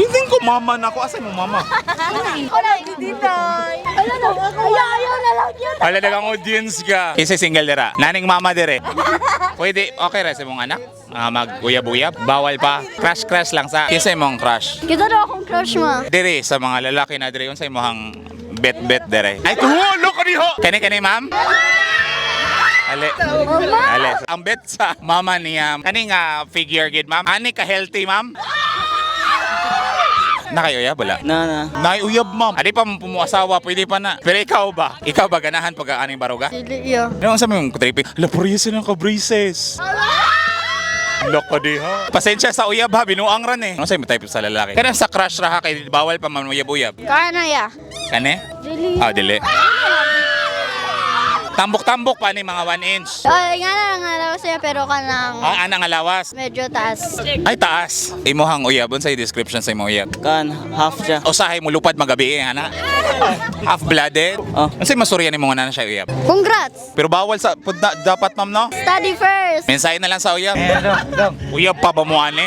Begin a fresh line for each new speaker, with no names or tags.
Hindi ko mama na ako. Asa mo mama?
Wala, dito. Ayaw na lang yun.
Wala dagang audience ka. Isa single dira. Naning mama dire. Pwede, okay ra sa mong anak? Mag-uyab-uyab? Bawal pa. Crush lang sa isa mong crush.
Kita daw akong crush mo.
Dire, sa mga lalaki na dire, yun sa imong bet-bet dire. Ay, tuhulo ko niho! Kani, ma'am? Ale. Ale. Ang bet sa mama niya. Kani nga figure gid, ma'am? Ani ka healthy, ma'am? Nakayuyab, wala?
Na.
Nakayuyab, ma'am. Adi pa mo pumuasawa, pwede pa na. Pero ikaw ba? Ikaw ba ganahan pag aning baruga?
Dili iyo.
Ano sa mga tripping? La, purisa ng ka-braces. Loko di ha. Pasensya sa uyab ha, binuang ran eh. Ano sa'yo mo type sa lalaki? Kaya sa crush ra ha, kay bawal pa man uyab-uyab.
Kaya na ya.
Kane?
Dili.
Dili. Tambok-tambok pa ni mga 1 inch.
Ay, nga na lang siya pero kanang
Anang alawas.
medyo taas.
Ay, taas. Imuhang uyabon sa description sa imo uyab.
Kan, half siya.
Usahay mo lupad magabi ana. Half-blooded.
Oh.
Ano sa'yo masuryan ni mga na siya uyab?
Congrats!
Pero bawal sa dapat ma'am no?
Study first!
Mensahe na lang sa uyab. Uyab pa ba mo ani?